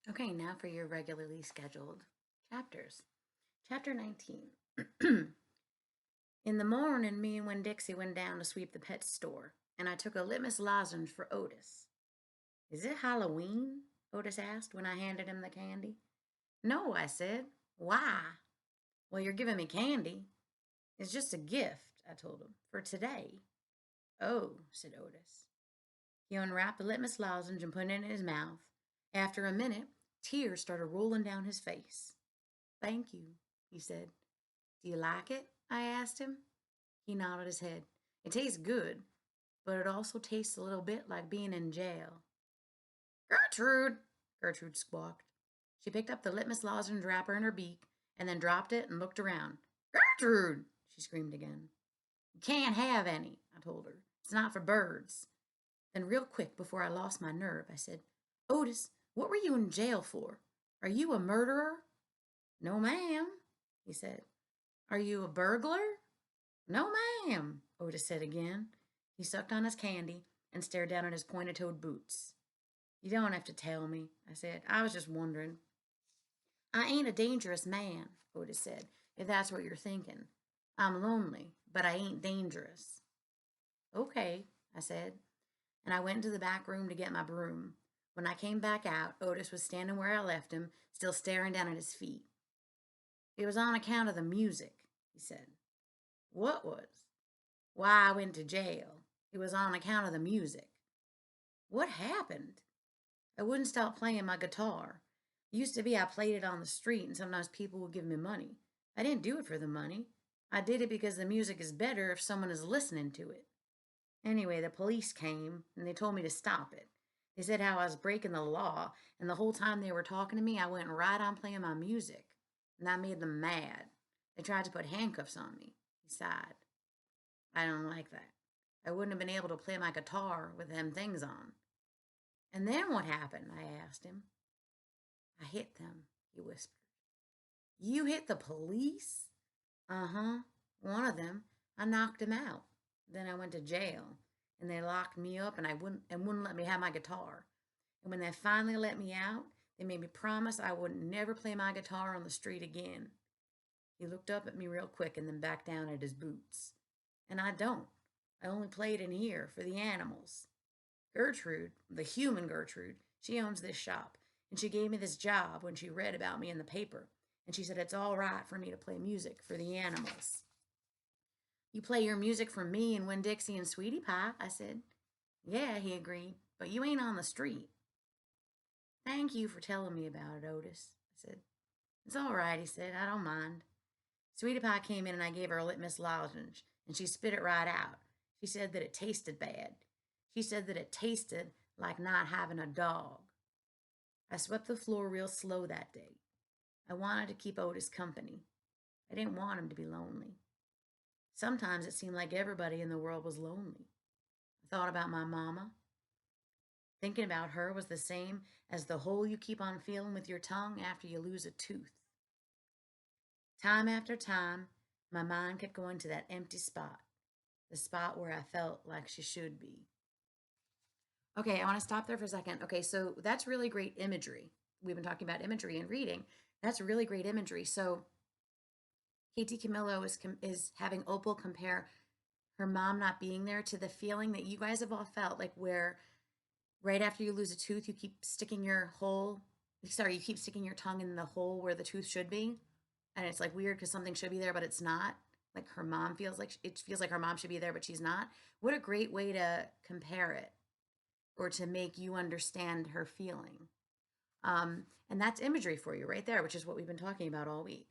Okay, now for your regularly scheduled chapters. Chapter 19. In the morning, me and Winn Dixie went down to sweep the pet store, and I took a litmus lozenge for Otis. Is it Halloween? Otis asked when I handed him the candy. No, I said. Why? Well, you're giving me candy. It's just a gift, I told him, for today. Oh, said Otis. He unwrapped the litmus lozenge and put it in his mouth. After a minute, tears started rolling down his face. Thank you, he said. Do you like it? I asked him. He nodded his head. It tastes good, but it also tastes a little bit like being in jail. Gertrude, Gertrude squawked. She picked up the litmus lozenge wrapper in her beak and then dropped it and looked around. Gertrude, she screamed again. You can't have any, I told her. It's not for birds. Then, real quick, before I lost my nerve, I said, Otis, what were you in jail for? Are you a murderer? No, ma'am, he said. Are you a burglar? No, ma'am, Otis said again. He sucked on his candy and stared down at his pointed toed boots. You don't have to tell me, I said. I was just wondering. I ain't a dangerous man, Otis said, if that's what you're thinking. I'm lonely, but I ain't dangerous. Okay, I said, and I went into the back room to get my broom. When I came back out, Otis was standing where I left him, still staring down at his feet. It was on account of the music, he said. What was? Why I went to jail. It was on account of the music. What happened? I wouldn't stop playing my guitar. It used to be I played it on the street and sometimes people would give me money. I didn't do it for the money. I did it because the music is better if someone is listening to it. Anyway, the police came and they told me to stop it. They said how I was breaking the law, and the whole time they were talking to me, I went right on playing my music. And that made them mad. They tried to put handcuffs on me. He sighed. I don't like that. I wouldn't have been able to play my guitar with them things on. And then what happened? I asked him. I hit them, he whispered. You hit the police? Uh huh. One of them. I knocked him out. Then I went to jail, and they locked me up, and wouldn't let me have my guitar. And when they finally let me out, they made me promise I would never play my guitar on the street again. He looked up at me real quick and then back down at his boots. And I don't. I only played in here for the animals. Gertrude, the human Gertrude, she owns this shop, and she gave me this job when she read about me in the paper, and she said it's all right for me to play music for the animals. You play your music for me and Winn Dixie and Sweetie Pie, I said. Yeah, he agreed, but you ain't on the street. Thank you for telling me about it, Otis, I said. It's all right, he said. I don't mind. Sweetie Pie came in and I gave her a litmus lozenge, and she spit it right out. She said that it tasted bad. She said that it tasted like not having a dog. I swept the floor real slow that day. I wanted to keep Otis company. I didn't want him to be lonely. Sometimes it seemed like everybody in the world was lonely. I thought about my mama. Thinking about her was the same as the hole you keep on feeling with your tongue after you lose a tooth. Time after time, my mind kept going to that empty spot, the spot where I felt like she should be. Okay, I want to stop there for a second. Okay, so that's really great imagery. We've been talking about imagery and reading. That's really great imagery. So Katie Camillo is having Opal compare her mom not being there to the feeling that you guys have all felt, like where right after you lose a tooth, you keep sticking your hole. Sorry, you keep sticking your tongue in the hole where the tooth should be, and it's like weird because something should be there, but it's not. Like her mom feels like it feels like her mom should be there, but she's not. What a great way to compare it, or to make you understand her feeling. And that's imagery for you right there, which is what we've been talking about all week.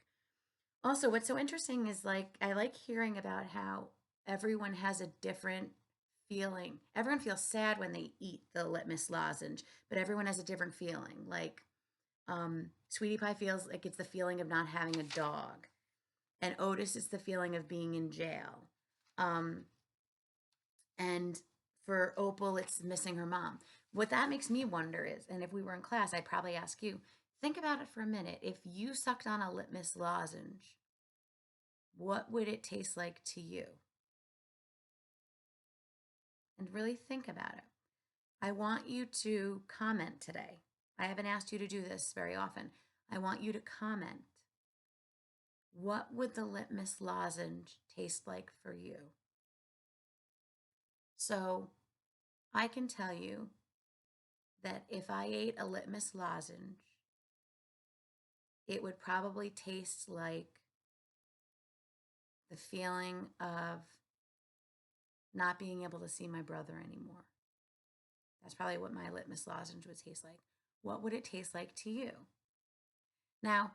Also, what's so interesting is like I like hearing about how everyone has a different feeling. Everyone feels sad when they eat the litmus lozenge, but everyone has a different feeling. Like Sweetie Pie feels like it's the feeling of not having a dog, and Otis is the feeling of being in jail. Um, and for Opal, it's missing her mom. What that makes me wonder is, and if we were in class, I'd probably ask you, think about it for a minute. If you sucked on a litmus lozenge, what would it taste like to you? And really think about it. I want you to comment today. I haven't asked you to do this very often. I want you to comment. What would the litmus lozenge taste like for you? So I can tell you that if I ate a litmus lozenge, it would probably taste like the feeling of not being able to see my brother anymore. That's probably what my litmus lozenge would taste like. What would it taste like to you? Now,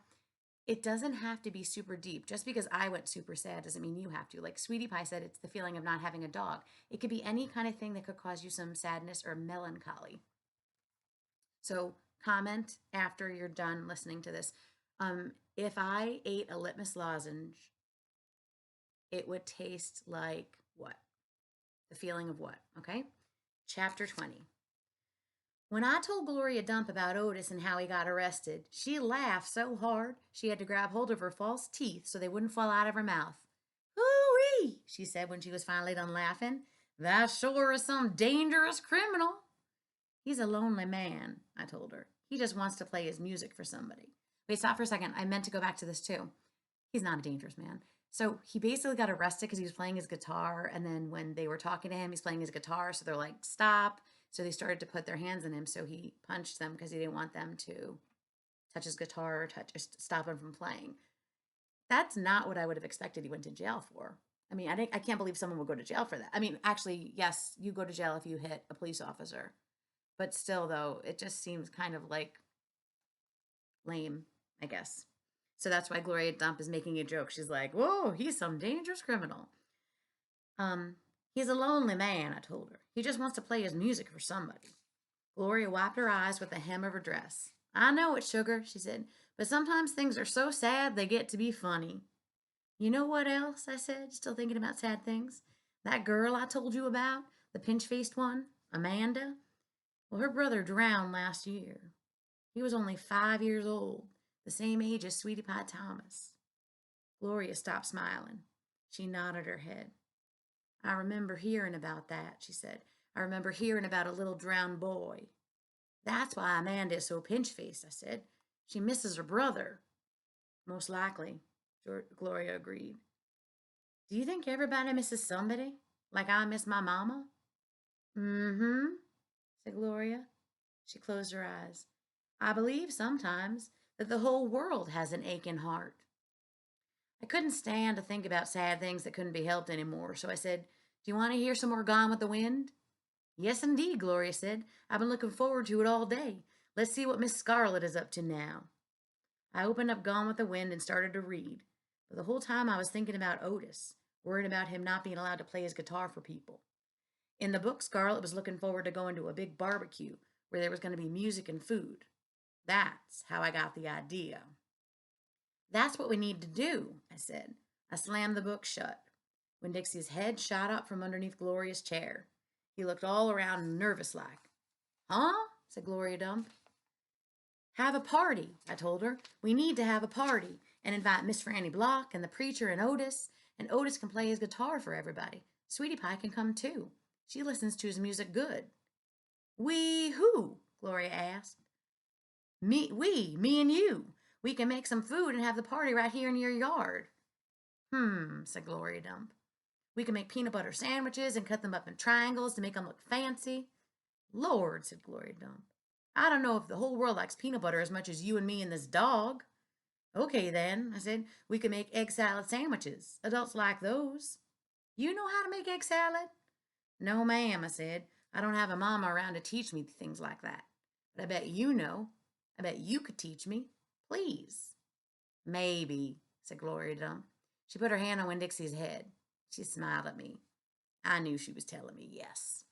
it doesn't have to be super deep. Just because I went super sad doesn't mean you have to. Like Sweetie Pie said, it's the feeling of not having a dog. It could be any kind of thing that could cause you some sadness or melancholy. So comment after you're done listening to this. If I ate a litmus lozenge, it would taste like what? The feeling of what? Okay. Chapter 20. When I told Gloria Dump about Otis and how he got arrested, she laughed so hard she had to grab hold of her false teeth so they wouldn't fall out of her mouth. "Hoo-wee," she said when she was finally done laughing. "That sure is some dangerous criminal." "He's a lonely man," I told her. "He just wants to play his music for somebody." Wait, stop for a second. I meant to go back to this too. He's not a dangerous man. So he basically got arrested because he was playing his guitar. And then when they were talking to him, he's playing his guitar. So they're like, "Stop." So they started to put their hands on him. So he punched them because he didn't want them to touch his guitar or stop him from playing. That's not what I would have expected he went to jail for. I mean, I can't believe someone would go to jail for that. I mean, actually, yes, you go to jail if you hit a police officer. But still, though, it just seems kind of like lame, I guess. So that's why Gloria Dump is making a joke. She's like, "Whoa, he's some dangerous criminal." He's a lonely man, I told her. He just wants to play his music for somebody. Gloria wiped her eyes with the hem of her dress. "I know it, sugar," she said, "but sometimes things are so sad they get to be funny." "You know what else?" I said, still thinking about sad things. "That girl I told you about, the pinch-faced one, Amanda. Well, her brother drowned last year. He was only 5 years old, the same age as Sweetie Pie Thomas." Gloria stopped smiling. She nodded her head. "I remember hearing about that," she said. "I remember hearing about a little drowned boy." "That's why Amanda is so pinch-faced," I said. "She misses her brother." "Most likely," Gloria agreed. "Do you think everybody misses somebody? Like I miss my mama?" "Mm-hmm," said Gloria. She closed her eyes. "I believe sometimes that the whole world has an aching heart." I couldn't stand to think about sad things that couldn't be helped anymore, so I said, "Do you want to hear some more Gone with the Wind?" "Yes, indeed," Gloria said. "I've been looking forward to it all day. Let's see what Miss Scarlet is up to now." I opened up Gone with the Wind and started to read, but the whole time I was thinking about Otis, worried about him not being allowed to play his guitar for people. In the book, Scarlet was looking forward to going to a big barbecue where there was going to be music and food. That's how I got the idea. "That's what we need to do," I said. I slammed the book shut when Dixie's head shot up from underneath Gloria's chair. He looked all around nervous like. "Huh?" said Gloria Dump. "Have a party," I told her. "We need to have a party and invite Miss Franny Block and the preacher and Otis can play his guitar for everybody. Sweetie Pie can come too. She listens to his music good." "We who?" Gloria asked. Me and you. We can make some food and have the party right here in your yard." Said Gloria Dump. "We can make peanut butter sandwiches and cut them up in triangles to make them look fancy." "Lord," said Gloria Dump. "I don't know if the whole world likes peanut butter as much as you and me and this dog." "Okay, then," I said, "we can make egg salad sandwiches. Adults like those." "You know how to make egg salad?" "No, ma'am," I said. "I don't have a mama around to teach me things like that. But I bet you know. I bet you could teach me. Please." "Maybe," said Gloria Dump. She put her hand on Winn-Dixie's head. She smiled at me. I knew she was telling me yes.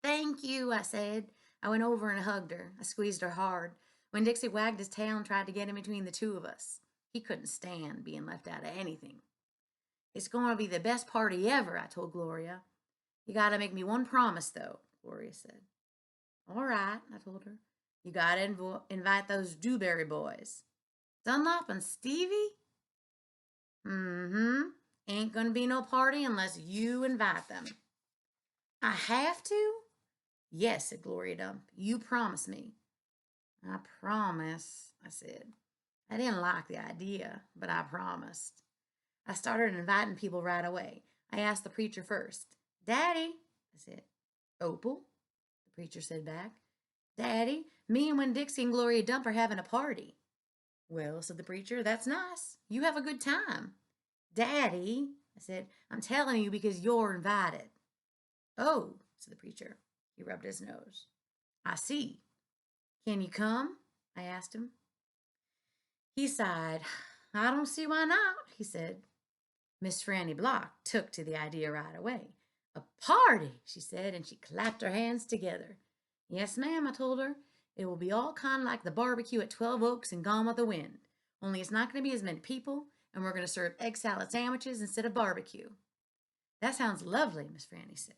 "Thank you," I said. I went over and hugged her. I squeezed her hard. Winn-Dixie wagged his tail and tried to get in between the two of us. He couldn't stand being left out of anything. "It's going to be the best party ever," I told Gloria. "You got to make me one promise, though," Gloria said. "All right," I told her. "You got to invite those Dewberry boys." "Dunlop and Stevie?" "Mm-hmm. Ain't going to be no party unless you invite them." "I have to?" "Yes," said Gloria Dump. "You promise me." I promise, I said. I didn't like the idea, but I promised. I started inviting people right away. I asked the preacher first. Daddy, I said. Opal, the preacher said back. Daddy, me and Winn Dixie and Gloria Dump are having a party. Well, said the preacher, that's nice. You have a good time. Daddy, I said, I'm telling you because you're invited. Oh, said the preacher. He rubbed his nose. I see. Can you come? I asked him. He sighed. I don't see why not, he said. Miss Franny Block took to the idea right away. A party, she said, and she clapped her hands together. Yes, ma'am, I told her. It will be all kind of like the barbecue at 12 Oaks and Gone with the Wind. Only it's not going to be as many people, and we're going to serve egg salad sandwiches instead of barbecue. That sounds lovely, Miss Franny said.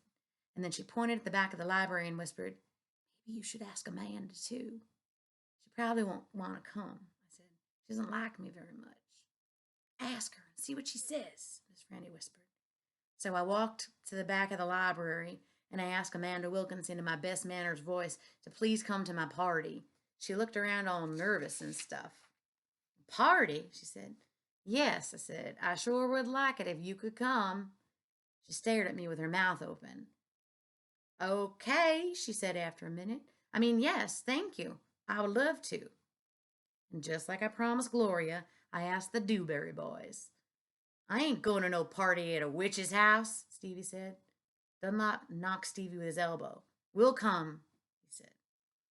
And then she pointed at the back of the library and whispered, maybe you should ask Amanda, too. She probably won't want to come, I said. She doesn't like me very much. Ask her and see what she says, Miss Franny whispered. So I walked to the back of the library and I asked Amanda Wilkinson in my best manners voice to please come to my party. She looked around all nervous and stuff. Party? She said. Yes, I said. I sure would like it if you could come. She stared at me with her mouth open. Okay, she said after a minute. I mean, yes, thank you. I would love to. And just like I promised Gloria, I asked the Dewberry boys. I ain't going to no party at a witch's house, Stevie said. Dunlop knocked Stevie with his elbow. We'll come, he said.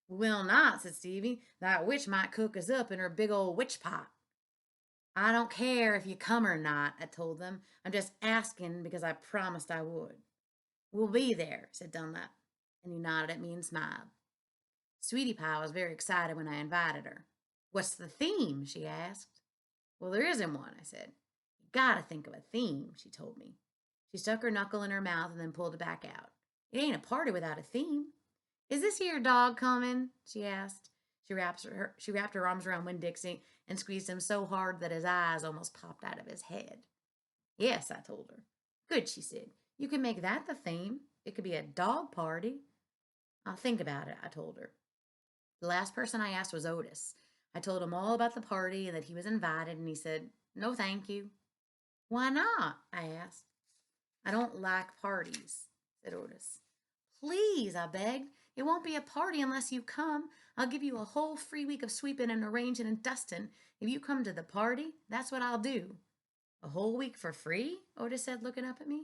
We'll not, said Stevie. That witch might cook us up in her big old witch pot. I don't care if you come or not, I told them. I'm just asking because I promised I would. We'll be there, said Dunlap, and he nodded at me and smiled. Sweetie Pie was very excited when I invited her. What's the theme? She asked. Well, there isn't one, I said. You gotta think of a theme, she told me. She stuck her knuckle in her mouth and then pulled it back out. It ain't a party without a theme. Is this here dog coming? She asked. She wrapped her arms around Winn Dixie and squeezed him so hard that his eyes almost popped out of his head. Yes, I told her. Good, she said. You can make that the theme. It could be a dog party. I'll think about it, I told her. The last person I asked was Otis. I told him all about the party and that he was invited, and he said, no, thank you. Why not? I asked. I don't like parties, said Otis. Please, I begged. It won't be a party unless you come. I'll give you a whole free week of sweeping and arranging and dusting. If you come to the party, that's what I'll do. A whole week for free? Otis said, looking up at me.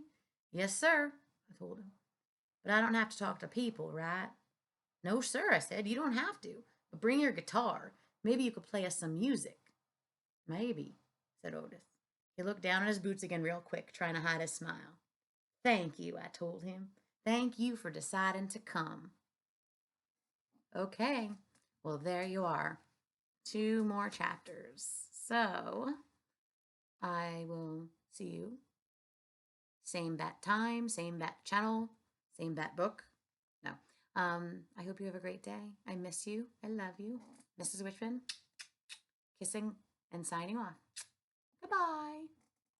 Yes, sir, I told him. But I don't have to talk to people, right? No, sir, I said. You don't have to. But bring your guitar. Maybe you could play us some music. Maybe, said Otis. He looked down at his boots again real quick, trying to hide his smile. Thank you, I told him. Thank you for deciding to come. Okay, well, there you are. 2 more chapters. So, I will see you. Same bat time, same bat channel, same bat book. No. I hope you have a great day. I miss you. I love you. Mrs. Witchman, kissing and signing off. Goodbye.